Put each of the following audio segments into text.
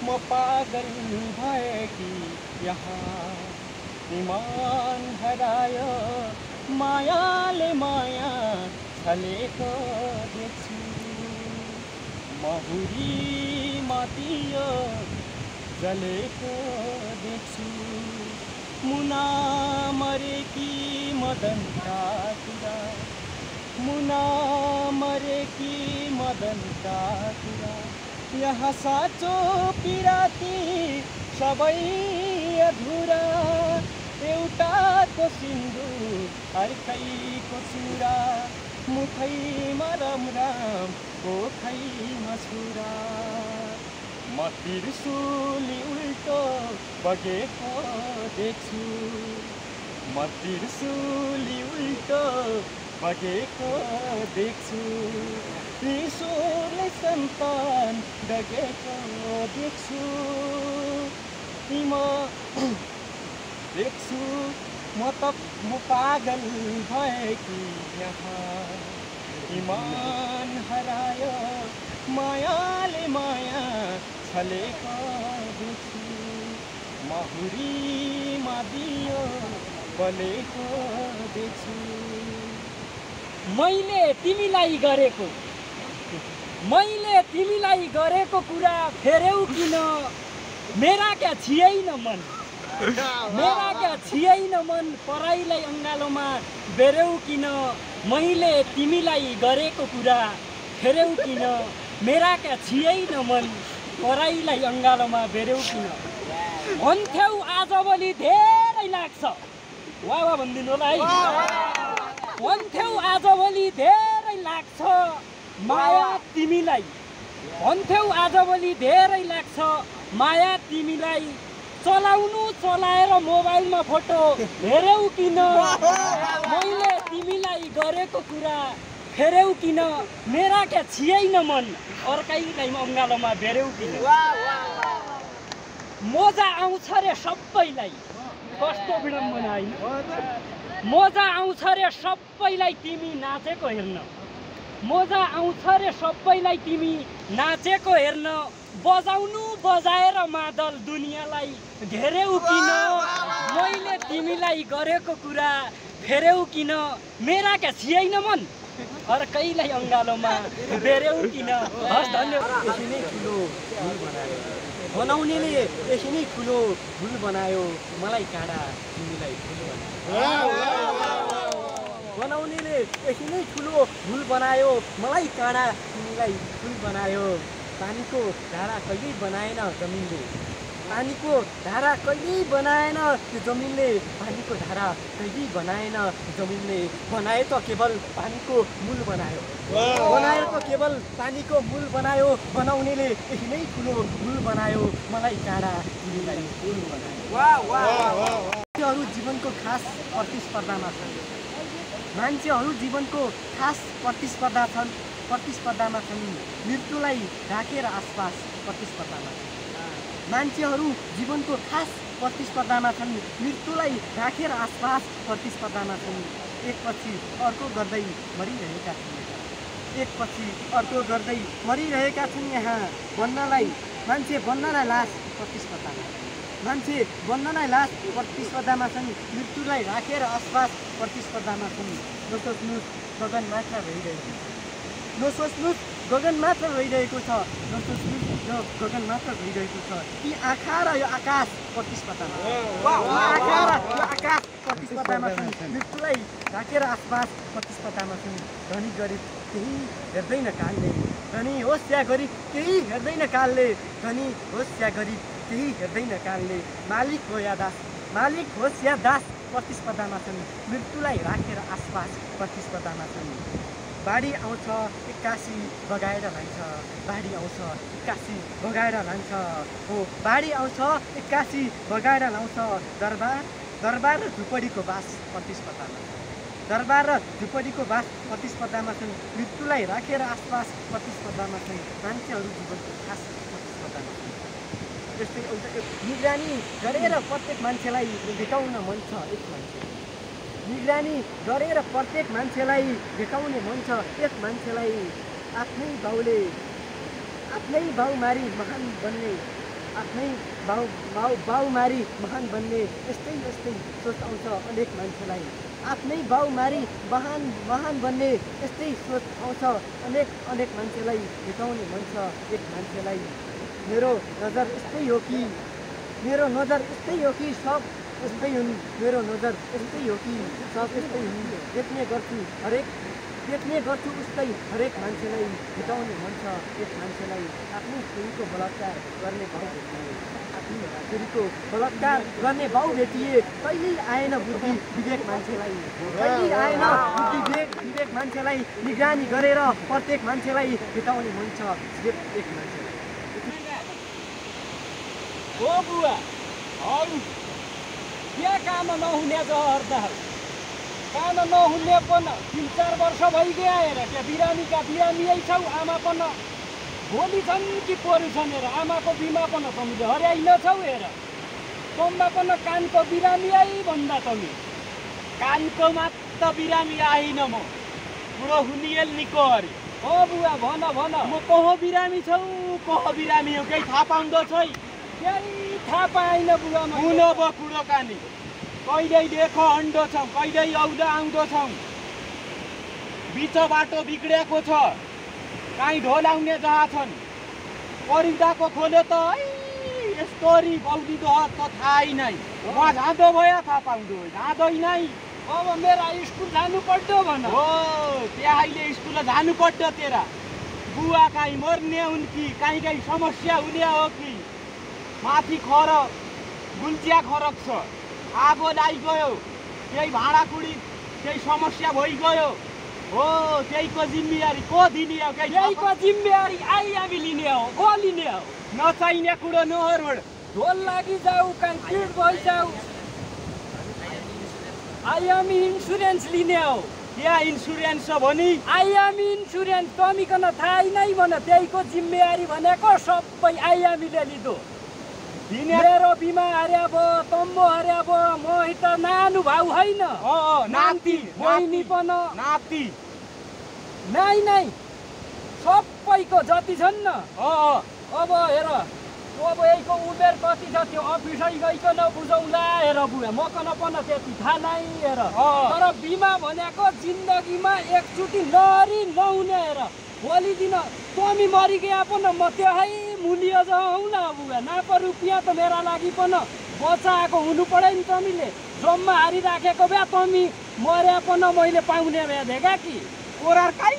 म पागल भए कि यहाँ इमान हरायो मायाले माया छलेको देख्छु महुरी मातियो जलेको देख्छु मुना मरेकी मदनका कुरा मुना मरेकी मदनका कुरा यहाँ साँचो पिराती सबै अधुरा एउटाको सिन्दुर अर्कैको चुरा मुखैमा राम राम कोखैमा छुरा म त्रिशुली उल्टो बगेको देख्छु म त्रिशुली उल्टो बगेको देख्छु ईश्वरले सन्तान डगेको देख्छु म देख्छु म पागल भए कि यहाँ इमान हरायो मायाले माया छलेको देख्छु महुरीमा दियो बलेको देख्छु मैले तिमीलाई गरेको कुरा फेर्यौ किन मेरा क्या छियै न मन मेरा क्या छियै न मन पराईलाई अङ्गालोमा बेर्यौ किन मैले तिमीलाई गरेको कुरा फेर्यौ किन मेरा क्या छियै न मन पराईलाई अङ्गालोमा बेर्यौ किन भन्थ्यौ आजभोलि धेरै लाग्छ वाह वाह भनिदिनु होला है भन्थ्यौ आजभोलि धेरै लाग्छ माया तिमीलाई भन्थ्यौ आजभोलि धेरै लाग्छ माया तिमीलाई चलाएर मोबाइलमा फोटो हेर्यौ किन मैले तिमीलाई गरेको कुरा फेर्यौ किन मेरा क्या छियै न मन अर्कैलाई अङ्गालोमा बेर्यौ किन मजा आउँछ रे सबैलाई कस्तो विडम्बना होइन मजा आउँछ रे सबैलाई तिमी नाचेको हेर्न मजा आउँछ रे सबैलाई तिमी नाचेको हेर्न बजाउनु बजाएर मादल दुनियाँलाई घेर्यौ किन मैले तिमीलाई गरेको कुरा फेर्यौ किन मेरा क्या छियै न मन अर्कैलाई अङ्गालोमा बेर्यौ किन हस् धन्यवाद यसै नै ठुलो भुल बनायो बनाउनेले यसै नै ठुलो भुल बनायो मलाई काँडा तिमीलाई फुल बनायो बनाउनेले यसै नै ठुलो भुल बनायो मलाई काँडा तिमीलाई फुल बनायो पानीको धारा कहिल्यै बनाएन जमिनले पानीको धारा कहिल्यै बनाएन त्यो जमिनले पानीको धारा कहिल्यै बनाएन जमिनले बनाए त केवल पानीको मूल बनायो बनायो त केवल पानीको मूल बनायो बनाउनेले यही नै ठुलो मूल बनायो मलाई काँडा तिमीलाई फुल बनायो मान्छेहरू जीवनको खास प्रतिस्पर्धामा छन् मान्छेहरू जीवनको खास प्रतिस्पर्धामा छन् मृत्युलाई राखेर आसपास प्रतिस्पर्धामा छन् मान्छेहरू जीवनको खास प्रतिस्पर्धामा छन् मृत्युलाई राखेर आसपास प्रतिस्पर्धामा छन् एकपछि अर्को गर्दै मरिरहेका छन् एकपछि अर्को गर्दै मरिरहेका छन् यहाँ मान्छे बन्नलाई लास प्रतिस्पर्धामा मान्छे बन्नलाई लास प्रतिस्पर्धामा छन् मृत्युलाई राखेर आसपास प्रतिस्पर्धामा छन् नसोच्नुहोस् गगन मात्र रहिरहेको छ नसोच्नुहोस् गगन मात्र रहिरहेको छ नसोच्नुहोस् यो गगन मात्र रहिरहेको छ यी आँखा र यो आकाश प्रतिस्पर्धामा आँखा र यो आकाश प्रतिस्पर्धामा छन् मृत्युलाई राखेर आसपास प्रतिस्पर्धामा छन् धनी गरिब केही हेर्दैन कालले धनी होस् या गरिब केही हेर्दैन कालले धनी होस् या गरिब केही हेर्दैन कालले मालिक हो या दास मालिक होस् या दास प्रतिस्पर्धामा छन् मृत्युलाई राखेर आसपास प्रतिस्पर्धामा छन् बाढी आउँछ एक्कासी बगाएर लान्छ बाढी आउँछ एक्कासी बगाएर लान्छ हो बाढी आउँछ एक्कासी बगाएर लाउँछ दरबार र झुपडीको बास प्रतिस्पर्धामा दरबार र झुपडीको बास प्रतिस्पर्धामा छन् मृत्युलाई राखेर आसपास प्रतिस्पर्धामा छन् मान्छेहरू जीवनको खास प्रतिस्पर्धामा छन् जस्तै एउटा निगरानी गरेर प्रत्येक मान्छेलाई भेटाउन मन छ एक मान्छे निगरानी गरेर प्रत्येक मान्छेलाई भेटाउने मन छ एक मान्छेलाई आफ्नै बाउले आफ्नै बाउ मारी महान बन्ने आफ्नै बाउमारी महान बन्ने यस्तै सोच आउँछ अनेक मान्छेलाई। आफ्नै बाउमारी महान बन्ने यस्तै सोच आउँछ अनेक मान्छेलाई। भेटाउने मन छ एक मान्छेलाई। मेरो नजर यस्तै हो कि सब यस्तै हुन्। मेरो नजर यस्तै हो कि सब यस्तै हुन्। देख्ने गर्छु उस्तै हरेक मान्छेलाई। भेटाउने मन छ एक मान्छेलाई। आफ्नै छोरीको बलात्कार गर्ने भाउ भेटिए कहिल्यै आएन बुद्धि विवेक मान्छेलाई। निगरानी गरेर प्रत्येक मान्छेलाई भेटाउने मन छ एक मान्छेलाई। हो बुवा अरू क्या काम नहुने जहर त काम नहुने पनि 3-4 वर्ष भइगयो हेर। क्या बिरामी छौ आमा पनि भोलि छन् कि परू छन् हेर। आमाको बिमा पनि तमीले हराइ नछौ हेर। तम्बा पनि कानको बिरामी आई भन्दा तमी कानको मात्र बिरामी आइन म बुढो हुनिएल निको अरे। हो बुवा भन म कहो बिरामी छौ कहो बिरामी हो केही थाहा पाउँदो छै? केही थाहा पाइन बुवा। कुनो बो कुरो कानी कहिल्यै देखो अन्डो छौ कहिल्यै आउँदो छौ। बिच बाटो बिग्रेको छ काहीँ ढोलाउने जहाँ छन्। परिदाको खोल्यो त यस्तोरी बौदिदो त थाहै नै। म जाँदो भयो थाहा पाउँदो जाँदैन। अब मेरा स्कुल जानु पर्यो भन। हो त्यहाँले स्कुल जानु पर्यो तेरा। बुवा काहीँ मर्ने हुन् कि काहीँ समस्या हुने हो कि? माथि गुल्चिया खरक छ आगो लागिगयो केही भाँडाकुडी केही समस्या भइगयो। हो त्यहीको जिम्मेवारी को दिने हो? त्यहीको जिम्मेवारी हामी लिने हो। को लिने हो? नचाहिने कुरो नहरोड ढोल लागि जाऊ कहीँ पिड भइजाऊ हामी इन्सुरेन्स लिने हो। त्यहाँ इन्सुरेन्स छ भनी हामी इन्सुरेन्स तमीकन थाहै नै भन। त्यहीको जिम्मेवारी भनेको सबै हामीले लिदो। मेरो बिमा हर्या भयो तम्बो हर्या भयो म त नानु भाउ होइन नाति बहिनी पनि नाति नै सबैको जति छन् न। अब हेर अब यहीको उमेर कति छ त्यो अफिसै गइकन बुझौला हेर बुवा। मकन पनि त्यति थाहा नै हेर। तर बिमा भनेको जिन्दगीमा एकचोटि नहुने हेर। भोलि दिन तमी मरिगया पनि म त्यही मूल्य जाउँ न बुवा। नाप रुपियाँ त मेरा लागि पनि बचाएको हुनु पर्यो नि। तमीले जम्मा हारिराखेको भए तमी मर्या पनि मैले पाउने भए देखा कि कोरार काई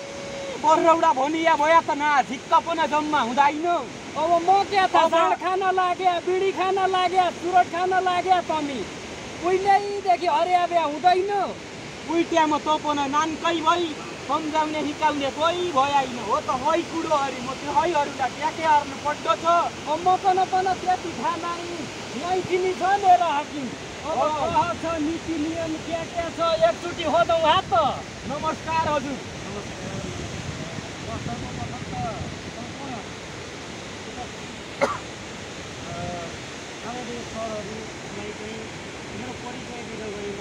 बरौडा भनिया भया त ना झिक्क पनि जम्मा हुँदैन। अब म क्या थाहा जाँड खान लाग्या बिडी खान लाग्या चुरोट खान लाग्या तमी उहिलेदेखि हर्या भ्या हुँदैन। उइट्यामा त पनि नानकै भई सम्झाउने हिकाउने कोही भएन। हो त है कुरो हरि म त्यो हैहरूलाई के हार्नु पर्दो छ। म पनि त्यति थाहा नै यहीँ तिमी छ मेरो हाकिम। अब छ नीति नियम के छ एकचोटि होदौँ हात। नमस्कार हजुर। आउने सरहरूलाई चाहिँ मेरो परिचय दिँदा गएन।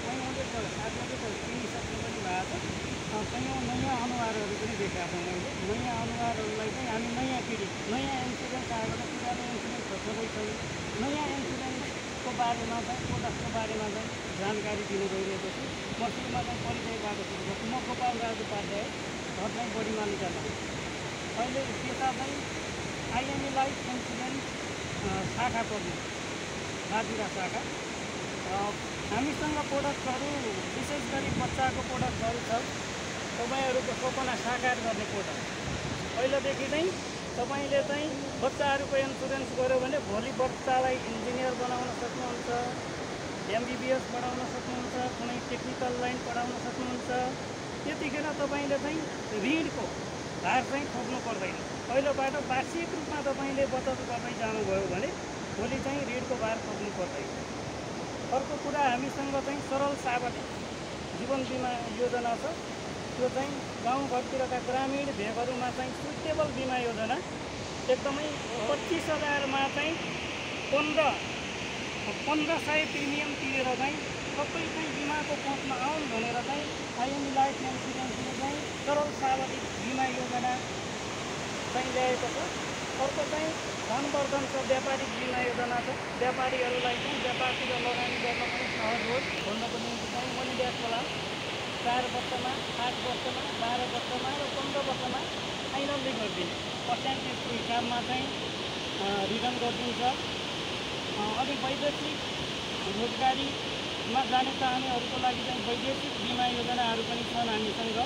कहीँ आउँदै साथीले त चिनिसक्नु पनि भएको छ। कहीँ नयाँ अनुहारहरू पनि देखाएको छ मैले। नयाँ अनुहारहरूलाई चाहिँ हामी नयाँ पिँढी नयाँ इन्सुरेन्स आएको छ। पुरानो इन्सुरेन्स छँदैछ। नयाँ इन्सुरेन्सको बारेमा चाहिँ प्रोडक्टको बारेमा चाहिँ जानकारी दिनु गइरहेको छु। म सुरुमा चाहिँ परिचयबाट सुरु गर्छु। म गोपाल राज उपाध्याय घर चाहिँ बढी मालिकामा। अहिले पेसा चाहिँ आइएमई लाइफ इन्सुरेन्स शाखा प्रमुख राजुरा शाखा। हामीसँग प्रोडक्टहरू विशेष गरी बच्चाको प्रोडक्टहरू छ। तपाईँहरूको सपना साकार गर्ने प्रोडक्ट। पहिलादेखि चाहिँ तपाईँले चाहिँ बच्चाहरूको इन्सुरेन्स गर्यो भने भोलि बच्चालाई इन्जिनियर बनाउन सक्नुहुन्छ, MBBS पढाउन सक्नुहुन्छ, कुनै टेक्निकल लाइन पढाउन सक्नुहुन्छ। त्यतिखेर तपाईँले चाहिँ ऋणको भार चाहिँ थोप्नु पर्दैन। पहिलोबाट वार्षिक रूपमा तपाईँले बचत गर्दै जानुभयो भने भोलि चाहिँ ऋणको भार थोप्नु पर्दैन। अर्को कुरा हामीसँग चाहिँ सरल सावधि जीवन बिमा योजना छ। त्यो चाहिँ गाउँघरतिरका ग्रामीण भेगहरूमा चाहिँ सुटेबल बिमा योजना एकदमै 25,000मा चाहिँ 1500 प्रिमियम तिरेर चाहिँ सबै चाहिँ बिमाको पहुँचमा आउन् भनेर चाहिँ आइएमई लाइफ इन्सुरेन्सले चाहिँ सरल सावधि बिमा योजना चाहिँ ल्याएको छ। अर्को चाहिँ धनवर्धन छ, व्यापारिक बिमा योजना छ। व्यापारीहरूलाई चाहिँ व्यापारतिर लगानी गर्न पनि सहज होस् भन्नको निम्ति चाहिँ मनी ब्याक प्लान 4 वर्षमा, 8 वर्षमा, 12 वर्षमा र 15 वर्षमा फाइनल्ली गरिदिन्छ। पर्सेन्टेजको हिसाबमा चाहिँ रिटर्न गरिदिन्छ। अनि वैदेशिक रोजगारीमा जाने चाहनेहरूको लागि चाहिँ वैदेशिक बिमा योजनाहरू पनि छन् हामीसँग।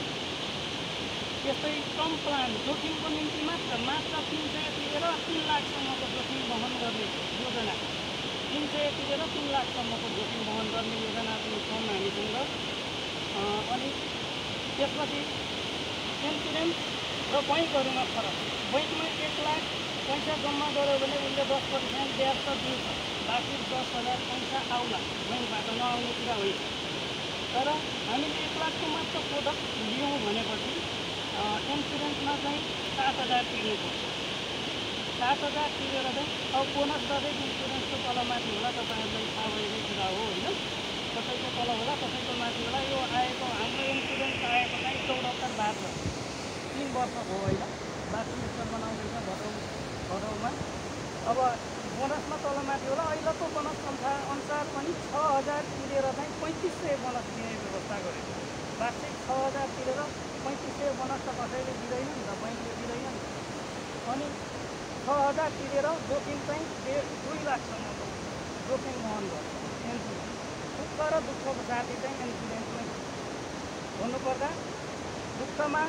त्यस्तै टर्म प्लान जोखिमको निम्ति मात्र 300 तिरेर 3 लाखसम्मको जोखिम वहन गर्ने योजना, 300 तिरेर 3 लाखसम्मको जोखिम वहन गर्ने योजना पनि छन् हामीसँग। अनि त्यसपछि इन्सुरेन्स र बैङ्कहरूमा फरक। बैङ्कमा 1 लाख पैसा जम्मा गर्यो भने उसले 10% ब्याज त दिन्छ, बाँकी 10,000 पैसा आउला, बैङ्कबाट नआउने कुरा होइन। तर हामीले 1 लाखको मात्र प्रोडक्ट लियौँ भनेपछि इन्सुरेन्समा चाहिँ 7,000 तिर्नुपर्छ। 7,000 तिरेर चाहिँ अब बोनस दरेक इन्सुरेन्सको तलमाथि होला, तपाईँहरूलाई थाहा भएकै कुरा हो होइन। कसैको तल होला, कसैको माथि होला। यो आएको हाम्रो इन्सुरेन्स आएको चाहिँ 74 भएको 3 वर्ष भयो होइन। बाँकी स्तर बनाउँदैछ भदौमा। अब बोनसमा तलमाथि होला। अहिलेको बोनस अनुसार पनि 6,000 तिरेर चाहिँ 3,500 बोनस दिने व्यवस्था गरेको। वार्षिक 6,000 तिरेर 3,500 बोनस त कसैले दिँदैन नि त, बैङ्कले दिँदैन नि। अनि 6,000 तिरेर जोखिम चाहिँ 2 लाखसम्मको जोखिम वहन गर्छ इन्सुरेन्स। दुःख र दुःखको साथी चाहिँ इन्सुरेन्समै भन्नुपर्दा दुःखमा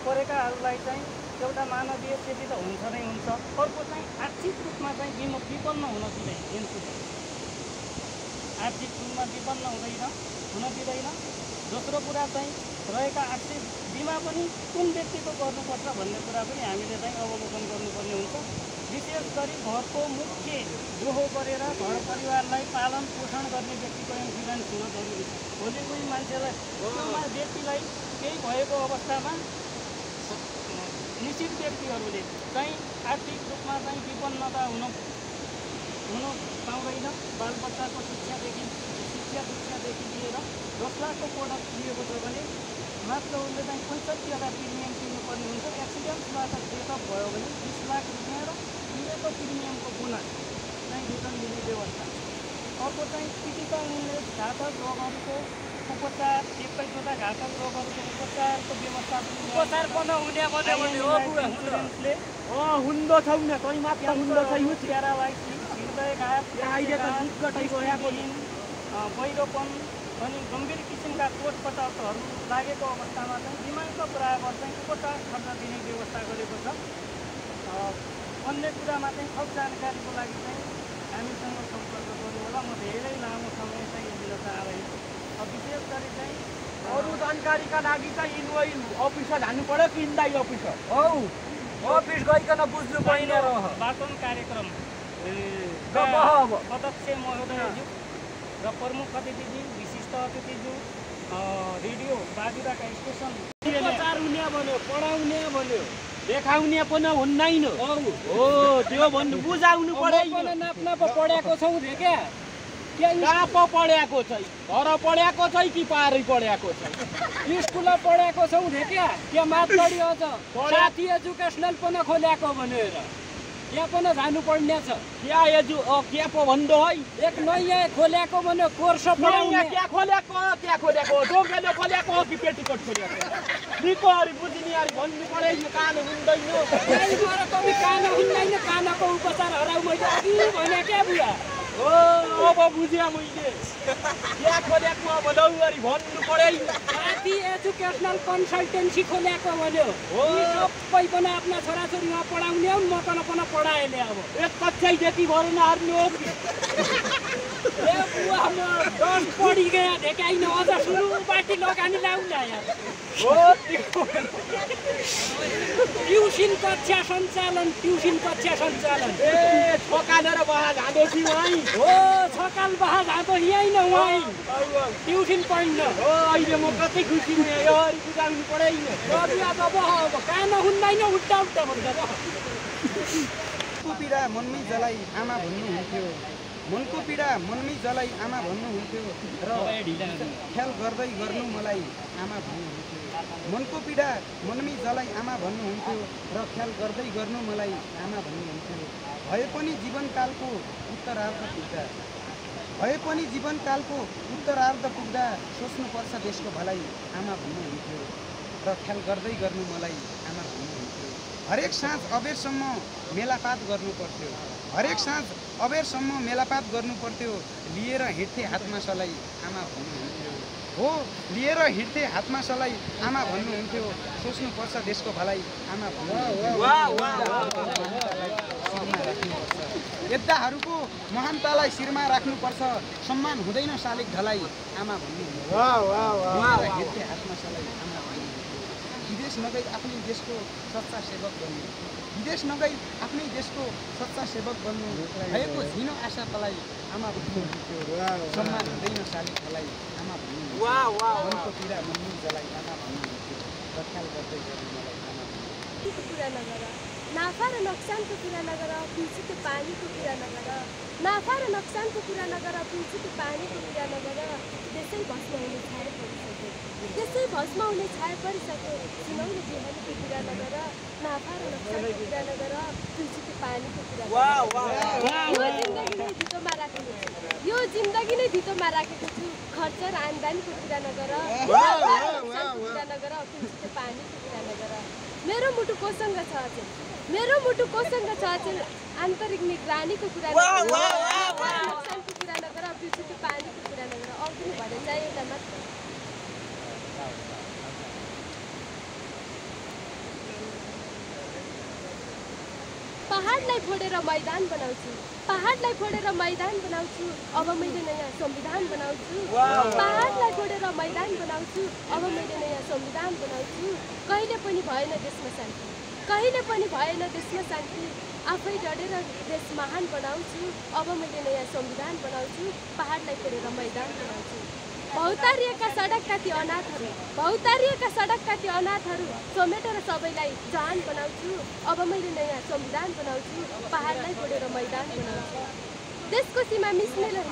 परेकाहरूलाई चाहिँ एउटा मानवीय क्षति त हुन्छ नै हुन्छ। अर्को चाहिँ आर्थिक रूपमा चाहिँ विपन्न हुन दिँदैन इन्सुरेन्स। आर्थिक रूपमा विपन्न हुन दिँदैन। दोस्रो कुरा चाहिँ रहेका आर्थिक बिमा पनि कुन व्यक्तिको गर्नुपर्छ भन्ने कुरा पनि हामीले चाहिँ अवलोकन गर्नुपर्ने हुन्छ। विशेष गरी घरको मुख्य जोहो गरेर घर परिवारलाई पालन पोषण गर्ने व्यक्तिको इन्सुरेन्स हुन जरुरी छ। भोलि कोही मान्छेलाई व्यक्तिलाई केही भएको अवस्थामा निश्चित व्यक्तिहरूले चाहिँ आर्थिक रूपमा चाहिँ विपन्नता हुन पाउँदैन। बालबच्चाको शिक्षादेखि लिएर 10 लाखको प्रोडक्ट लिएको छ भने मात्र उसले चाहिँ 65,000 प्रिमियम तिर्नुपर्ने हुन्छ। एक्सिडेन्टबाट डेथ अफ भयो भने 20 लाख रुपियाँ र तिरेको प्रिमियमको बोनस चाहिँ रिटर्न दिने व्यवस्था। अर्को चाहिँ क्रिटिकल इलनेस घातक रोगहरूको उपचार, एकैचोटा घातक रोगहरूको उपचारको व्यवस्था इन्सुरेन्सले हुँदो छैन, तै मात्र हुँदो छैन। प्यारालाइसिस, हृदयघात, पहिरोपन अनि गम्भीर किसिमका चोटपटकहरू लागेको अवस्थामा चाहिँ बिमाको बराबर चाहिँ उपचार खर्च दिने व्यवस्था गरेको छ। अन्य कुरामा चाहिँ थप जानकारीको लागि चाहिँ हामीसँग सम्पर्क गर्नु होला। म धेरै लामो समय चाहिँ दिन चाहँदैन। विशेष गरी चाहिँ अरू जानकारीका लागि चाहिँ इन्भोइस अफिसर जानु पर्यो कि इन्दाइ अफिसर अफिस गइकन बुझ्नु पर्ने वाचन कार्यक्रम अध्यक्ष महोदयज्यू र प्रमुख अतिथिज्यू, विशिष्ट अतिथिज्यू, रेडियो बाजुराका स्टेसन उपचार हुने भन्यो, पढाउने भन्यो, देखाउने पनि हुँदैन हो। त्यो भन्नु बुझाउनु पर्यो। नाप पढेको छौ क्या कहाँ पो पढेको छ? घर पढेको छ कि पारै पढेको छ? स्कुल पढेको छौ क्या? त्यहाँ मातडी अझ साथी एजुकेसनल पनि खोलेको भनेर त्यहाँ पनि जानुपर्ने छ। क्या पो भन्दो है? एक नयाँ खोलेको भन्यो कोर्स पढाउने। क्या खोलेको ढोकाले खोलेको हो कि पेटीकोट खोलेको? निकोहरु बुझिनेहरु भन्नु पर्यो। यो कान हुँदैन, कान हुँदैन। कानको उपचार हराउ मैले अघि भने क्या बुढा? अब बुझेँ मैले। क्या खोलेको अब लौगरी भन्नु पर्यो। साथी एजुकेसनल कन्सल्टेन्सी खोलेको भन्यो। सबै पनि आफ्ना छोराछोरीमा पढाउने हो। म पनि पढाएले अब एक कक्षादेखि भर्न हार्नु हो कि? बुवा म 10 पढी गया ढेकाइन अझ सुरुबाटी लगानी लाउला यार। ट्युसन कक्षा सञ्चालन ए छकालेर बहा जाँदो कि वहीँ हो? छकाल बहा जाँदो यहीँ न वहीँ ट्युसन पढ्न हो। अहिले म कति खुसी छु। यो बुझाउनु पर्दैन। अब कान हुँदैन उल्टा भन्छ। मनको पीडा मनमै जलाई आमा भन्नुहुन्थ्यो, मनको पीडा मनमै जलाई आमा भन्नुहुन्थ्यो र ख्याल गर्दै गर्नु मलाई आमा भन्नुहुन्थ्यो। मनको पीडा मनमै जलाई आमा भन्नुहुन्थ्यो र ख्याल गर्दै गर्नु मलाई आमा भन्नुहुन्थ्यो। भए पनि जीवनकालको उत्तरार्ध पुग्दा सोच्नुपर्छ देशको भलाइ आमा भन्नुहुन्थ्यो र ख्याल गर्दै गर्नु मलाई आमा भन्नुहुन्थ्यो। हरेक साँझ अबेरसम्म मेलापात गर्नुपर्थ्यो लिएर हिँड्थे हातमा सलाई आमा भन्नुहुन्थ्यो। हो लिएर हिँड्थे हातमा सलाई आमा भन्नुहुन्थ्यो। सोच्नुपर्छ देशको भलाइ आमा भन्नुहुन्थ्यो। योद्धाहरूको महानतालाई शिरमा राख्नुपर्छ सम्मान हुँदैन शालिग ढलाई आमा भन्नुहुन्थ्यो। लिएर हिँड्थे हातमा सलाई आमा भन्नुहुन्थ्यो। विदेश नगई आफ्नै देशको सच्चा सेवक बन्नु भएको झिनो आशा तलाई आमा भन्नुहुन्थ्यो। सम्मान हुँदैन शालिग ढलाई आमा भन्नुहुन्थ्यो। मनको पीडा मनमै जलाई आमा भन्नुहुन्थ्यो र ख्याल गर्दै गर्नु मलाई आमा भन्नुहुन्थ्यो। कुरा नगर नाफा र नोक्सानको कुरा नगर पिल्छुको पानीको कुरा नगर नाफा र नोक्सानको कुरा नगर पिल्छुको पानीको कुरा नगर त्यसै भस्म हुने छाया परिसक्यो सुनौले बिहानीको कुरा नगर नाफा र नोक्सानको कुरा नगर पिल्छुको पानीको कुरा यो जिन्दगी नै धितोमा राखेको छु खर्च र आम्दानीको कुरा नगर कुरा नगर पिल्छुको पानीको कुरा नगर। मेरो मुटु कोसँग छ अचेल आन्तरिक निगरानीको कुरा नोक्सानको कुरा नगर पिल्छुको पानीको कुरा नगर। आउँदिनु भने चाहिँ एउटा मात्र पहाडलाई फोडेर मैदान बनाउँछु अब मैले नयाँ संविधान बनाउँछु। पहाडलाई फोडेर मैदान बनाउँछु अब मैले नयाँ संविधान बनाउँछु। कहिले पनि भएन देशमा शान्ति आफै डढेर देश महान बनाउँछु अब मैले नयाँ संविधान बनाउँछु। पहाडलाई फोडेर मैदान बनाउँछु। बहुतारिएका सडकका ती अनाथहरू समेटेर सबैलाई जहान बनाउँछु अब मैले नयाँ संविधान बनाउँछु। पहाडलाई फोडेर मैदान बनाउँछु। देशको सीमा मिच्नेहरूलाई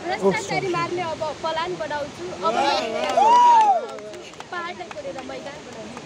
भ्रष्टाचारी मार्ने अब पलान बनाउँछु अब पहाडलाई फोडेर मैदान बनाउँछु।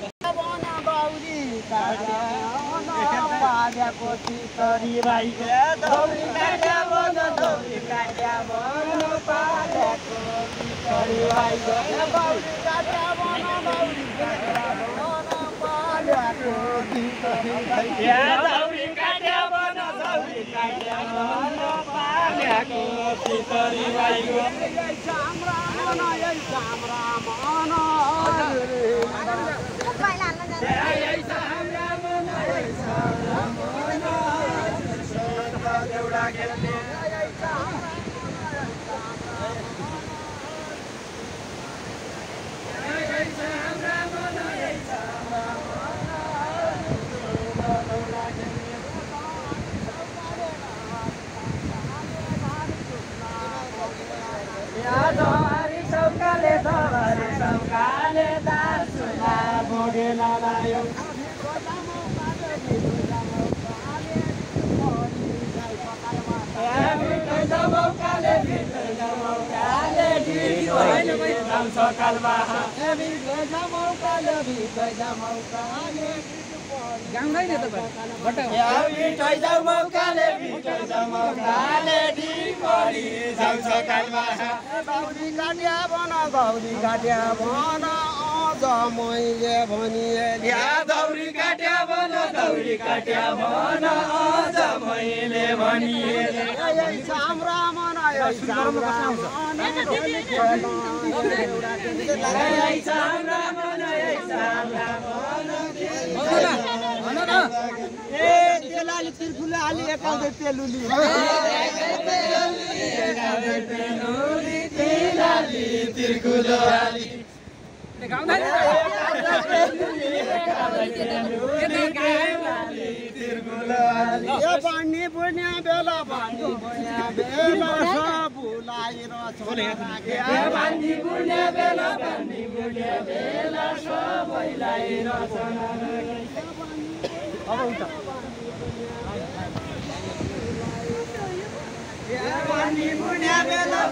बानी मुन्या बेला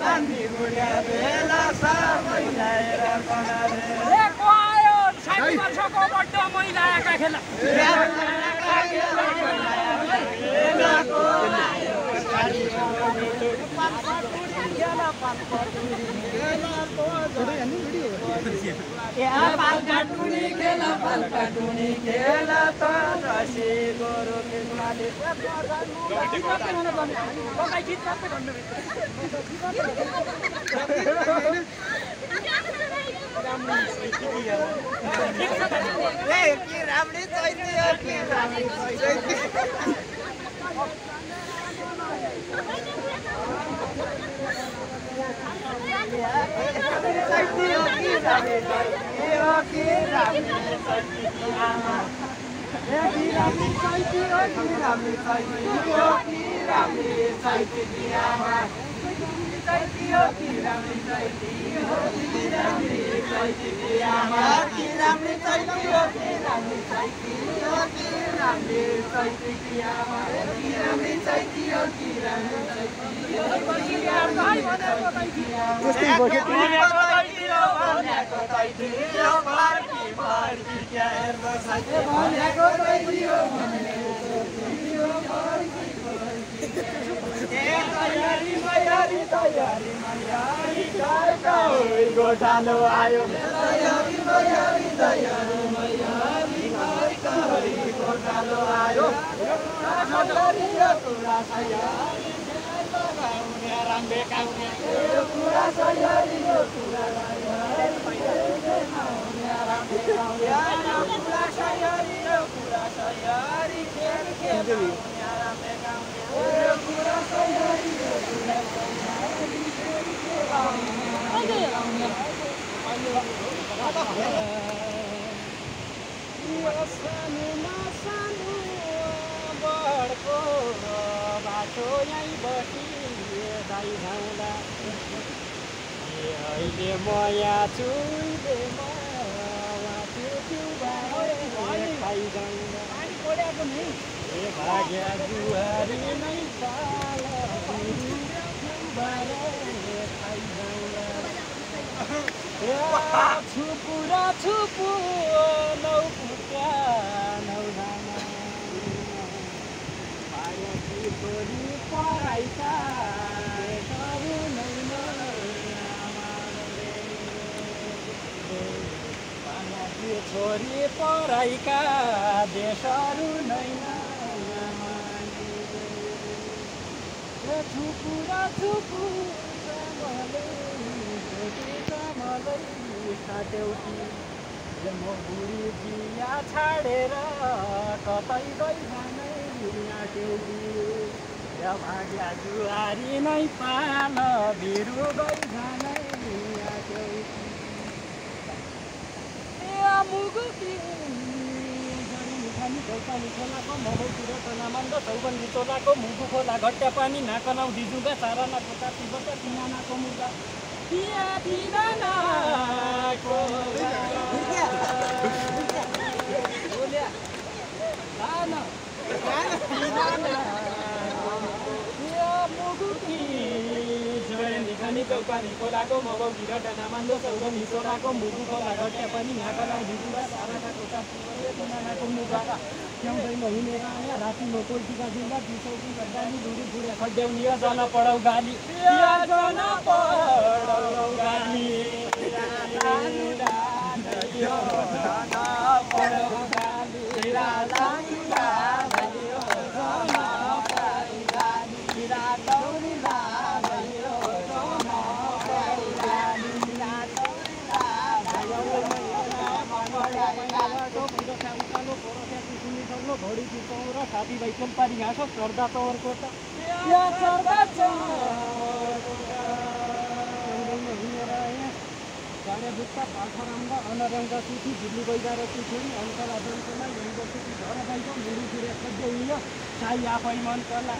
सबै ल्याएर बनारे ए को आयो 60 वर्षको बड्डो महिलाका खेला पालकाटुनी खेला त रसी गोरु खेलाले के राम्रै चाहियो के राम्रै गोठालो आयो गोठालो आयो बढको बाटो यहीँ बसी दाइ जाउँला अहिले म यहाँ छु भाग्य जुहारी नै पाल छुपु र छुपु नौ पुत्या नौ छोरी पढाइका छोरी पढाइका देशहरू नै छुपु र छुपु साट्यौटी म बुढी बिहा छाडेर कतै गइजानै आँट्यौटी भाग्या जुहारी नै पाल बिरु गइजानै आँट्यौटी मुगुकी खानी खोल्पानी खोलाको मबौतिर तनामन्द चौबन्दी चोलाको मुगु खोला घट्या पानी नाकनाउ दिजुगा सारानाको काती बट्टा तिनानाको मुगा पिया तिनानाको खानी चौपानी खोलाको मबौतिर तनामन्द चौबन्दी चोलाको मुगु खोला घट्या पानी नाकनाउ दिजुगा सारानाको काती बट्टा तिनानाको मुगा क्याउँदैन हिँडेर आया रातिमा कोल्टीका दिउँदा दिउँसौकी गर्दानी धुरी फुडे खड्याउनी जन पढाउ गाली जन पढाउ गाली घोडी चिसाउँ र साथीभाइ चम्पारी घाँस चढ्दा चौरको त हिँडेर यहाँ गाडे बुट्टा पाखराम्बा अनरङ्गा सुठी दिल्ली गइदार सुछोरी अन्तला दन्तमा यहीँको सुठी घर बाइको मुडी फिरे सध्य हिँड्यो साई आफै मन पर्ला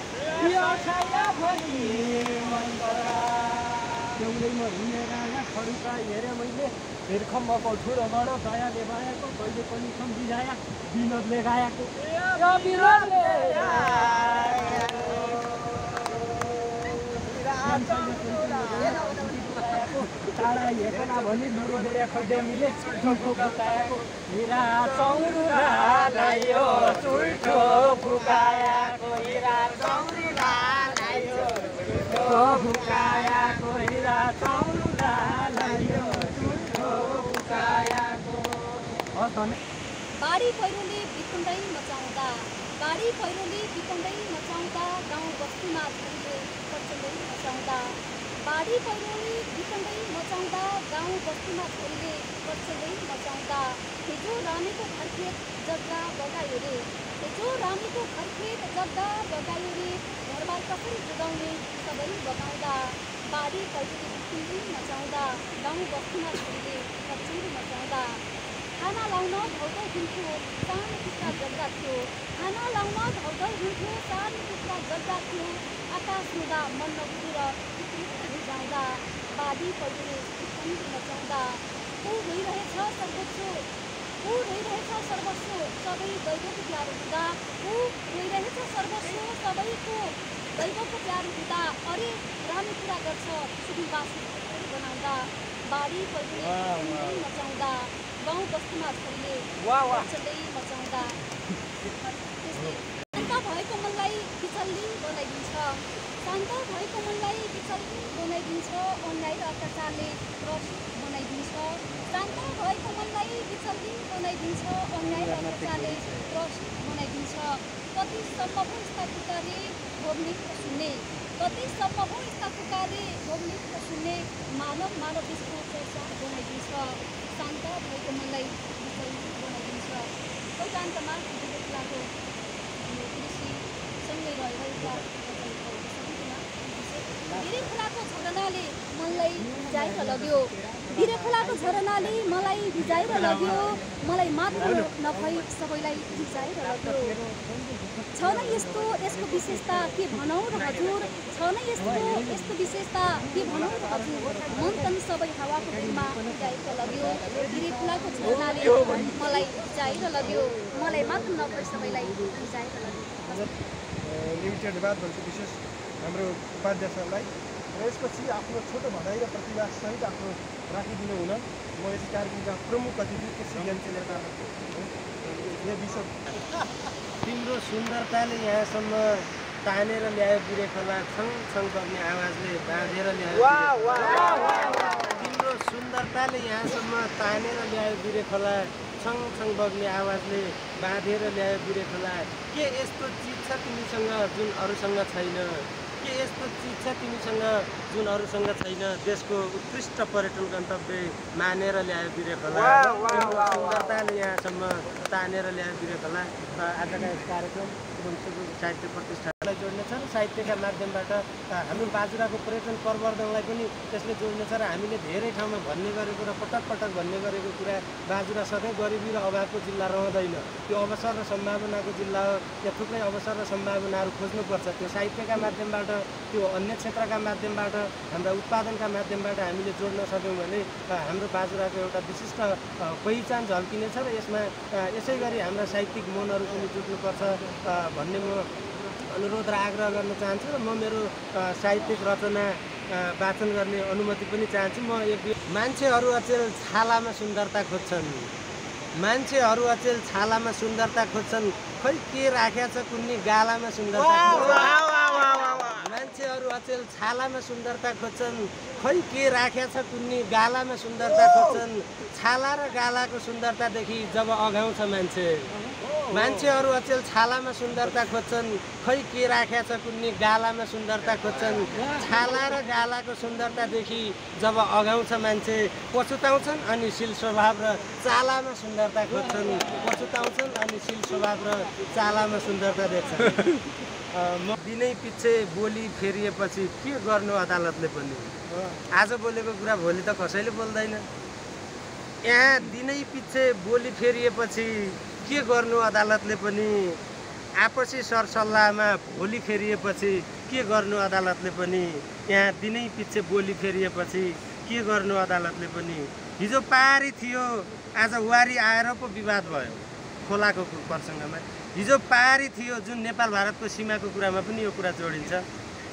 देउलैमा हिँडेर यहाँ खडुका हेरेँ मैले हिर्खम्बको ठुलोबाट दयाले बायाको कहिले पनि सम्झिजाया विनोदले गाएको टाढा हेर्न भने लुरो बेला खड्यामीले चुल्ठो फुकाएको हिरा चौरालाई यो चुल्ठो फुकाएको हिरा चौरालाई यो चुल्ठो फुकाएको हिरा चौरालाई यो चुल्ठो फुकाएको। बाढी पहिरोले बिकुण्डै मचाउँदा बाढी पहिरोले बिकुण्डै मचाउँदा गाउँ बस्तीमा झरीले प्रचण्डै मचाउँदा बाढी पहिरोले बिकुण्डै मचाउँदा गाउँ बस्तीमा झरीले प्रचण्डै मचाउँदा हिजो रामेको घरखेत जग्गा बगायो रे हिजो रामेको घरखेत जग्गा बगायो रे घरबार कसरी जोगाउने सबै बगाउँदा बाढी पहिरोले बिकुण्डै मचाउँदा गाउँ बस्तीमा झरीले प्रचण्डै मचाउँदा खाना लाउन धौधौ हुन्थ्यो सानो टुक्रा जग्गा थियो खाना लाउन धौधौ हुन्थ्यो सानो टुक्रा जग्गा थियो आकाश हुँदा मन नबुझेर भिजाउँदा बाढी पहिरोले बिकुण्डै मचाउँदा ऊ रोइरहेछ सर्वस्व ऊ रोइरहेछ सर्वस्व सबै दैवको प्यारो हुँदा ऊ रोइरहेछ सर्वस्व सबैको दैवको प्यारो हुँदा अरे राम्रो कुरा गर्छ सुनिवासी बनाउँदा बाढी पहिरोले बिकुण्डै मचाउँदा गाउँ बस्तीमा झरीले प्रचण्डै मचाउँदा शान्त भएको मनलाई बिचल्ली बनाइदिन्छ शान्त भएको मनलाई बिचल्ली बनाइदिन्छ अन्याय र अत्याचारले त्रस्त बनाइदिन्छ शान्त भएको मनलाई बिचल्ली बनाइदिन्छ अन्याय र अत्याचारले त्रस्त बनाइदिन्छ कतिसम्म हो यस्ता पुकारे भोग्ने सुन्ने कतिसम्म हो यस्ता पुकारे भोग्ने सुन्ने मानव मानव बिचको चर्चा बनाइदिन्छ शान्त भएको मनलाई बिचल्ली बनाइदिन्छ। एउटा अन्तमा कुराको कृषिसँगै रहेका धिरे खोलाको झरनाले मनलाई भिजाएर लग्यो धिरे खोलाको झरनाले मलाई भिजाएर लग्यो मलाई मात्र नभई सबैलाई भिजाएर लग्यो छ नै यस्तो यसको विशेषता के भनौँ र हजुर छ नै यस्तो विशेषता के भनौँ र हजुर मन तन सबै हावाको भिडमा भिजाएर लग्यो धिरे खोलाको झरनाले मलाई भिजाएर लग्यो मलाई मात्र नभई सबैलाई भिजाएर लग्यो। लिमिटेड बात भन्छु विशेष हाम्रो उपाध्याय सरलाई र यसपछि आफ्नो छोटो भनाइ र प्रतिभासहित आफ्नो राखिदिनु हुन म यस कार्यक्रमका प्रमुख अतिथि कृषि ज्ञानचेल यो विषय तिम्रो सुन्दरताले यहाँसम्म तानेर ल्यायो बिरे खोला छङ छङ बग्ने आवाजले बाँधेर ल्यायो तिम्रो सुन्दरताले यहाँसम्म तानेर ल्यायो बिरे खोला छङ छङ बग्ने आवाजले बाँधेर ल्यायो बिरे खोला के यस्तो चिज छ तिमीसँग जुन अरूसँग छैन के यस्तो चिज छ तिमीसँग जुन अरूसँग छैन देशको उत्कृष्ट पर्यटन गन्तव्य मानेर ल्यायो बिरे खोला सुन्दरताले यहाँसम्म तानेर ल्यायो बिरे खोला। आजका यस कार्यक्रम साहित्य प्रतिष्ठानलाई जोड्नेछ र साहित्यका माध्यमबाट हाम्रो बाजुराको पर्यटन प्रवर्धनलाई पनि त्यसले जोड्नेछ र हामीले धेरै ठाउँमा भन्ने गरेको र पटक पटक भन्ने गरेको कुरा बाजुरा सधैँ गरिबी र अभावको जिल्ला रहँदैन त्यो अवसर र सम्भावनाको जिल्ला हो। यहाँ थुप्रै अवसर र सम्भावनाहरू खोज्नुपर्छ त्यो साहित्यका माध्यमबाट त्यो अन्य क्षेत्रका माध्यमबाट हाम्रा उत्पादनका माध्यमबाट हामीले जोड्न सक्यौँ भने हाम्रो बाजुराको एउटा विशिष्ट पहिचान झल्किनेछ र यसमा यसै गरी हाम्रा साहित्यिक मनहरू पनि जुट्नुपर्छ भन्ने म अनुरोध र आग्रह गर्न चाहन्छु र म मेरो साहित्यिक रचना वाचन गर्ने अनुमति पनि चाहन्छु। म एक मान्छेहरू अचेल छालामा सुन्दरता खोज्छन् मान्छेहरू अचेल छालामा सुन्दरता खोज्छन् खै के राखेको छ कुन्नी गालामा सुन्दरता मान्छेहरू अचेल छालामा सुन्दरता खोज्छन् खै के राखेको छ कुन्नी गालामा सुन्दरता खोज्छन् छाला र गालाको सुन्दरतादेखि जब अघाउँछ मान्छेहरू अचेल छालामा सुन्दरता खोज्छन् खै के राखेको छ कुन्नी गालामा सुन्दरता खोज्छन् छाला र गालाको सुन्दरतादेखि जब अघाउँछ मान्छे पछुताउँछन् अनि शील स्वभाव र चालामा सुन्दरता खोज्छन् पछुताउँछन् अनि शील स्वभाव र चालामा सुन्दरता देख्छन्। म दिनै पछि बोली फेरिएपछि के गर्नु अदालतले पनि आज बोलेको कुरा भोलि त कसैले बोल्दैन। यहाँ दिनै पछि बोली फेरिएपछि के गर्नु अदालतले पनि आपसी सरसल्लाहमा भोलि फेरिएपछि के गर्नु अदालतले पनि यहाँ दिनै पछि बोली फेरिएपछि के गर्नु अदालतले पनि हिजो पारी थियो आज वारी आएर पो विवाद भयो खोलाको प्रसङ्गमा हिजो पारी थियो जुन नेपाल भारतको सीमाको कुरामा पनि यो कुरा जोडिन्छ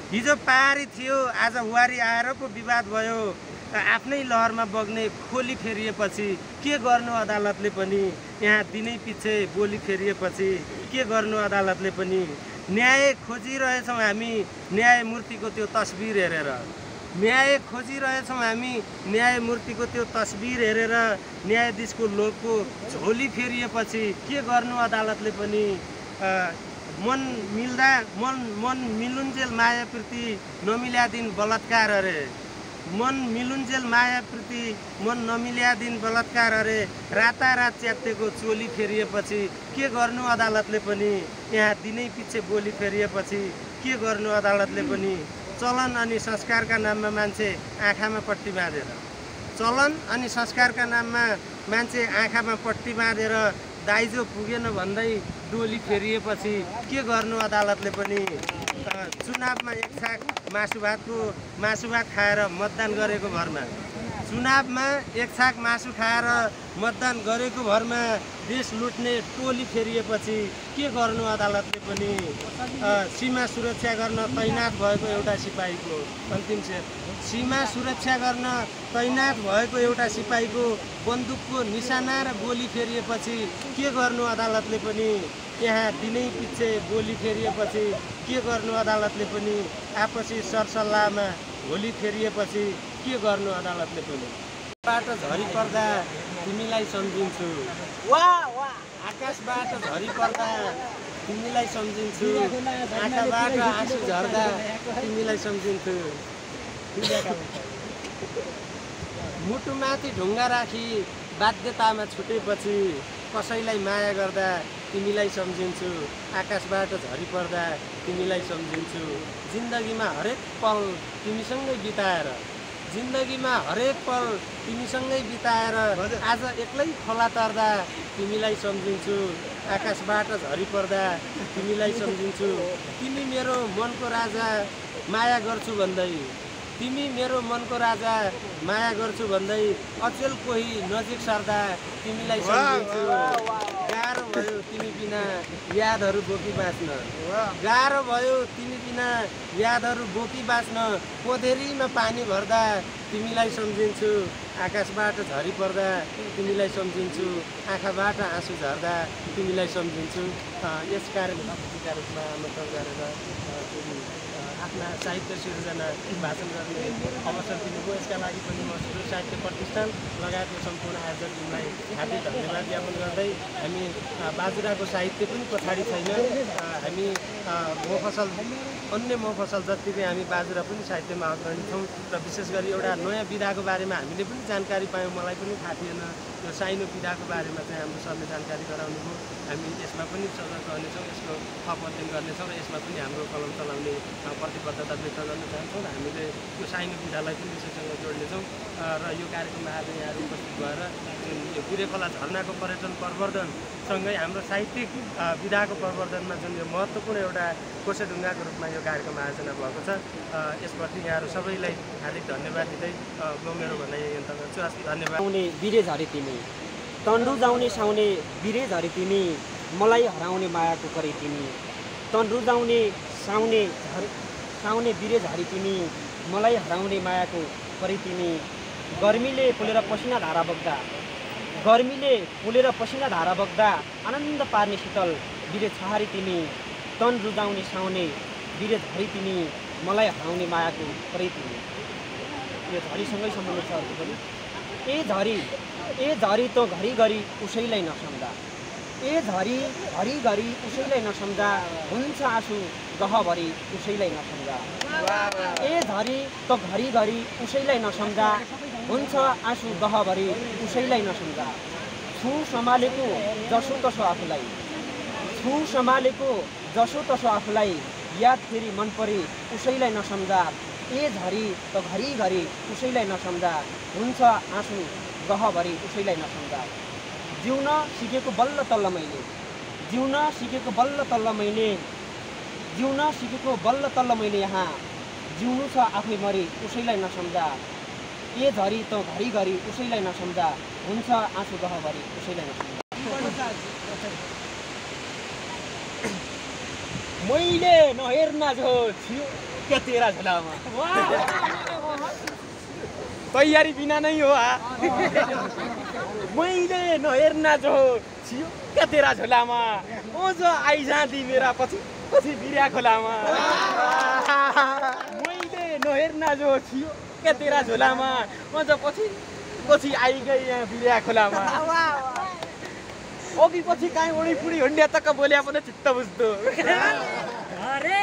हिजो पारी थियो, आज वारी आएर पो विवाद भयो। आफ्नै लहरमा बग्ने खोली फेरिएपछि के गर्नु अदालतले पनि? यहाँ दिनै पछि बोली फेरिएपछि के गर्नु अदालतले पनि? न्याय खोजिरहेछौँ हामी न्यायमूर्तिको त्यो तस्बिर हेरेर। न्याय खोजिरहेछौँ हामी न्यायमूर्तिको त्यो तस्बिर हेरेर। न्यायाधीशको लोकको झोली फेरिएपछि के गर्नु अदालतले पनि? मन मिलुन्जेल मायाप्रति नमिल्या दिन बलात्कार अरे। मन मिलुन्जेल मायाप्रति मन नमिल्या दिन बलात्कार अरे। रातारात च्यातेको चोली फेरिएपछि के गर्नु अदालतले पनि? यहाँ दिनै पछि बोली फेरिएपछि के गर्नु अदालतले पनि? चलन अनि संस्कारका नाममा मान्छे आँखामा पट्टी बाँधेर, चलन अनि संस्कारका नाममा मान्छे आँखामा पट्टी बाँधेर दाइजो पुगेन भन्दै डोली फेरिएपछि के गर्नु अदालतले पनि? चुनावमा एक छाक मासु भात खाएर मतदान गरेको भरमा, चुनावमा एक छाक मासु खाएर मतदान गरेको भरमा देश लुट्ने टोली फेरिएपछि के गर्नु अदालतले पनि? सीमा सुरक्षा गर्न तैनात भएको एउटा सिपाहीको अन्तिम शेर, सीमा सुरक्षा गर्न तैनात भएको एउटा सिपाहीको बन्दुकको निशाना र गोली फेरिएपछि के गर्नु अदालतले पनि? यहाँ दिनै पछि बोली फेरिएपछि के गर्नु अदालतले पनि? आपसी सरसल्लाहमा होली फेरिएपछि के गर्नु अदालतले पनि? बाट झरी पर्दा तिमीलाई सम्झिन्छु, आकाशबाट झरी पर्दा तिमीलाई सम्झिन्छु, आँखाबाट आँसु झर्दा तिमीलाई सम्झिन्छु। मुटुमाथि ढुङ्गा राखी बाध्यतामा छुटेपछि कसैलाई माया गर्दा तिमीलाई सम्झिन्छु, आकाशबाट झरी पर्दा तिमीलाई सम्झिन्छु। जिन्दगीमा हरेक पल तिमीसँगै बिताएर, जिन्दगीमा हरेक पल तिमीसँगै बिताएर आज एक्लै खोला तर्दा तिमीलाई सम्झिन्छु, आकाशबाट झरी पर्दा तिमीलाई सम्झिन्छु। तिमी मेरो मनको राजा माया गर्छु भन्दै, तिमी मेरो मनको राजा माया गर्छु भन्दै अचेल कोही नजिक सर्दा तिमीलाई सम्झिन्छु। गाह्रो भयो तिमी बिना यादहरू बोकी बाँच्न, गाह्रो भयो तिमी बिना यादहरू बोकी बाँच्न। पोधेरीमा पानी भर्दा तिमीलाई सम्झिन्छु, आकाशबाट झरी पर्दा तिमीलाई सम्झिन्छु, आँखाबाट आँसु झर्दा तिमीलाई सम्झिन्छु। यस कार्यक्रमका रूपमा आमन्त्रण गरेर आफ्ना साहित्य सिर्जना भाषण गर्ने अवसर दिनुभयो। यसका लागि पनि म सुरु साहित्य प्रतिष्ठान लगायतको सम्पूर्ण आयोजकहरूलाई हार्दिक धन्यवाद ज्ञापन गर्दै, हामी बाजुराको साहित्य पनि पछाडि छैन। हामी मफसल अन्य मफसल जत्तिकै हामी बाजुरा पनि साहित्यमा अग्रणी छौँ र विशेष गरी एउटा नयाँ विधाको बारेमा हामीले पनि जानकारी पायौँ। मलाई पनि थाहा थिएन यो साइनो विधाको बारेमा चाहिँ हाम्रो सरले जानकारी गराउनु भयो। हामी यसमा पनि सजग रहनेछौँ, यसको थप अध्ययन गर्नेछौँ र यसमा पनि हाम्रो कलम चलाउने प्रतिबद्धता व्यक्त गर्न चाहन्छौँ र हामीले यो साइनो विधालाई पनि विषयसँग जोड्नेछौँ। र यो कार्यक्रममा आज यहाँहरू उपस्थित भएर जुन यो बिरेखोला झरनाको पर्यटन प्रवर्धनसँगै हाम्रो साहित्यिक विधाको प्रवर्धनमा जुन यो महत्त्वपूर्ण एउटा कोसेढुङ्गाको रूपमा यो कार्यक्रम आयोजना भएको छ, यसप्रति यहाँहरू सबैलाई हार्दिक धन्यवाद दिँदै म मेरो भनाइ यही अन्त गर्छु। धन्यवाद। बिरे झरे तिमी तन्डु जाउने साउने बिरे झरे तिमी मलाई हराउने मायाको करे तिमी, तन्डु जाउने साउने बिरे झरे तिमी मलाई हराउने मायाको करे तिमी। गर्मीले पोलेर पसिना धारा बग्दा, गर्मीले पोलेर पसिना धारा बग्दा आनन्द पार्ने शीतल बिरे छहारी तिमी, तन रुजाउने साउने बिरे झरी तिमी मलाई हराउने मायाको करे तिमी। यो झरीसँगै सम्बन्धित छ अर्को पनि। ए झरी त घरिघरि उसैलाई नसम्झा, ए झरी घरिघरि उसैलाई नसम्झा हुन्छ आँसु गहभरि उसैलाई नसम्झा। ए झरी त घरिघरि उसैलाई नसम्झा हुन्छ आँसु गहभरि उसैलाई नसम्झा। छु सम्हालेको जसोतसो आफूलाई, छु सम्हालेको जसोतसो आफूलाई याद फेरि मन परे उसैलाई नसम्झा। ए झरी त घरिघरि उसैलाई नसम्झा हुन्छ आँसु गहभरि उसैलाई नसम्झा। जिउन सिकेको बल्ल तल्ल मैले, जिउन सिकेको बल्ल तल्ल मैले, जिउन सिकेको बल्ल तल्ल मैले यहाँ जिउनु छ आफै मरि उसैलाई नसम्झा। ए झरी त घरिघरि उसैलाई नसम्झा हुन्छ आँसु गहभरि उसैलाई नसम्झा। मैले नहेर्न जो क्या तेरा झोलामा तैयारी बिना नै हो मैले नहेर्ना जो छियो क्या तेरा झोलामा ओ जो आइजाँदी मेरा पछि पछि बिर्या खोलामा मैले नहेर्ना जो छियो क्या तेरा झोलामा म जो पछि पछि आइगई यहाँ बिर्या खोलामा अघि पछि काहीँ ओडी पुडी हन्डिया तक बोल्या पनि चित्त बुझ्दो अरे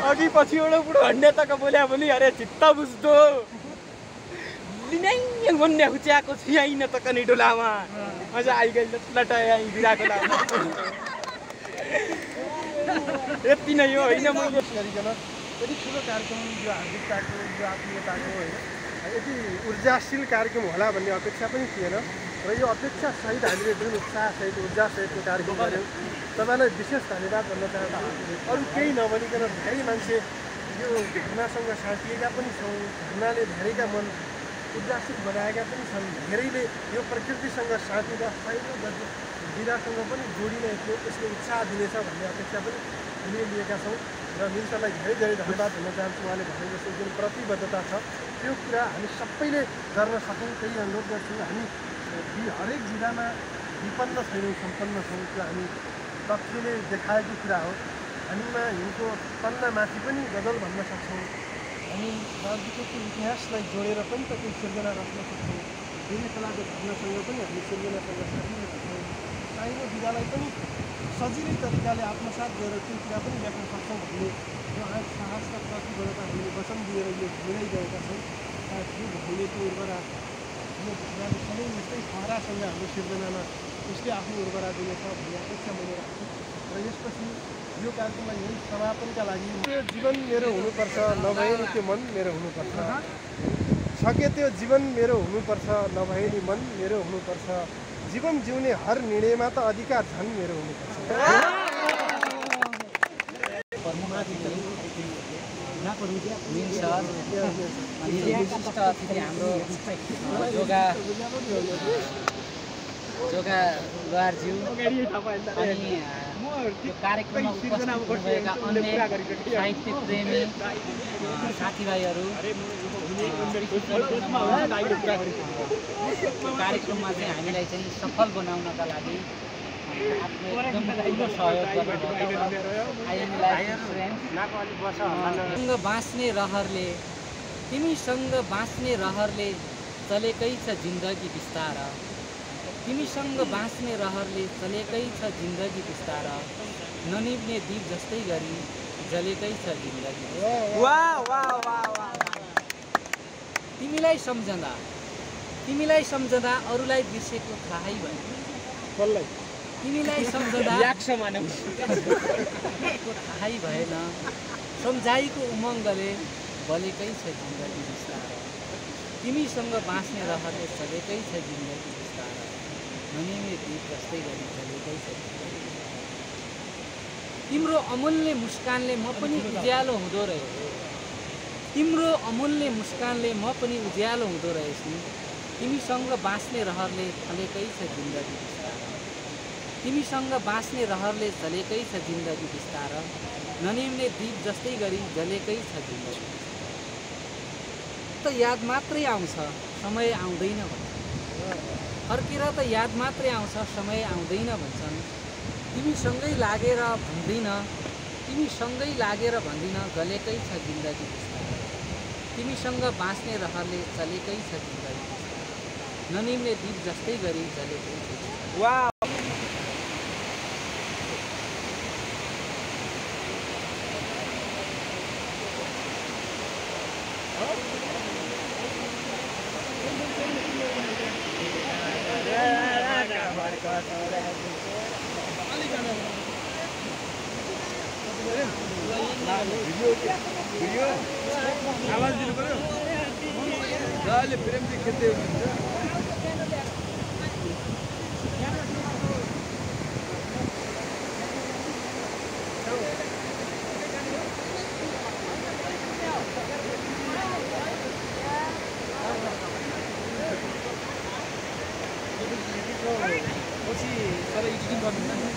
अघि पछि ओडो पुडो हन्डिया तक बोल्या पनि अरे चित्त बुझ्दो लिनै भन्ने हुच्याको छियाइन त कनि डोलामा अझ आइगई लटाए बिर्या खोलामा यति नै हो होइन मैले गरिकन यति ठुलो कार्यक्रम यो हार्दिकताको यो आत्मीयताको होइन यति ऊर्जाशील कार्यक्रम होला भन्ने अपेक्षा पनि थिएन र यो अपेक्षासहित हामीले जुन उत्साहसहित ऊर्जासहितको कार्यक्रम गऱ्यौँ तपाईँलाई विशेष धन्यवाद भन्न चाहन्छु अरू केही नभनिकन धेरै मान्छे यो घटनासँग साँटिएका पनि छौँ घटनाले धेरैका मन ऊर्जाशील बनाएका पनि छन् धेरैले यो प्रकृतिसँग साँटिँदा पहिलो विधासँग पनि जोडिने यसले उत्साह दिनेछ भन्ने अपेक्षा पनि हामीले लिएका छौँ र मिल्सरलाई धेरै धेरै धन्यवाद भन्न चाहन्छु उहाँले भने जस्तो जुन प्रतिबद्धता छ त्यो कुरा हामी सबैले गर्न सकौँ त्यही अनुरोध गर्छु हामी हरेक जिल्लामा विपन्न छैनौँ सम्पन्न छौँ त्यो हामी तथ्यले देखाएको कुरा हो हामीमा हिउँको तन्नामाथि पनि गजल भन्न सक्छौँ हामी राजनीतिको इतिहासलाई जोडेर पनि त केही सिर्जना राख्न सक्छौँ बेली खोलाको घटनासँग पनि हामी सिर्जनासँग साटिन सक्छौँ चाहिने विधालाई पनि सजिलै तरिकाले आत्मसात गरेर त्यो कुरा पनि लेख्न सक्छौँ भन्ने यो साहस र प्रतिबद्धता हामीले वचन दिएर यो हिँड्दै गएका छौँ यो भूमिको उर्वरा यो ढुङ्गाले सधैँ यस्तै खहरासँग हाम्रो सिर्जनामा उसले आफ्नो उर्वरा दिनेछ भन्ने अपेक्षा मैले राख्छु र यसपछि यो कार्यक्रमलाई यही समापनका लागि त्यो जीवन मेरो हुनुपर्छ नभए नि त्यो मन मेरो हुनुपर्छ सके त्यो जीवन मेरो हुनुपर्छ नभए नि मन मेरो हुनुपर्छ जीवन जिउने हर निर्णयमा त अधिकार झन् मेरो हुनुपर्छ अनि विशिष्ट अतिथि हाम्रो जोगा लोहारज्यू अनि यो कार्यक्रममा उपस्थित भएका अन्य साहित्य प्रेमी साथीभाइहरू कार्यक्रममा चाहिँ हामीलाई चाहिँ सफल बनाउनका लागि आफ्नो एकदम ठुलो सहयोग गर्नुभयो बाँच्ने रहरले तिमीसँग बाँच्ने रहरले चलेकै छ जिन्दगी बिस्तार तिमीसँग बाँच्ने रहरले चलेकै छ जिन्दगी बिस्तार ननिभ्ने दीप जस्तै गरी जलेकै छ जिन्दगी तिमीलाई सम्झँदा अरूलाई बिर्सेको थाहै भएन तिमीलाई सम्झँदा थाहै भएन सम्झाइको उमङ्गले बलेकै छ जिन्दगी बिस्तार तिमीसँग बाँच्ने रहरले चलेकै छ जिन्दगी बिस्तार ननिभ्ने दीप जस्तै गरी जलेकै छ तिम्रो अमूल्य मुस्कानले म पनि उज्यालो हुँदो रहेछु तिम्रो अमूल्य मुस्कानले म पनि उज्यालो हुँदो रहेछु तिमीसँग बाँच्ने रहरले चलेकै छ जिन्दगी बिस्तार तिमीसँग बाँच्ने रहरले चलेकै छ जिन्दगी बिस्तार ननिभ्ने दीप जस्तै गरी जलेकै छ जिन्दगी त याद मात्रै आउँछ समय आउँदैन भन्छ फर्केर त याद मात्रै आउँछ समय आउँदैन भन्छन् तिमीसँगै लागेर भन्दिन गलेकै छ जिन्दगी बिस्तार तिमीसँग बाँच्ने रहरले चलेकै छ जिन्दगी बिस्तार ननिभ्ने दीप जस्तै गरी जलेकै छ भिडियो आवाज दिनु पर्यो जसले प्रेमले खेल्दै हुनुहुन्छ पछि सबै एडिटिङ गर्नुहुन्छ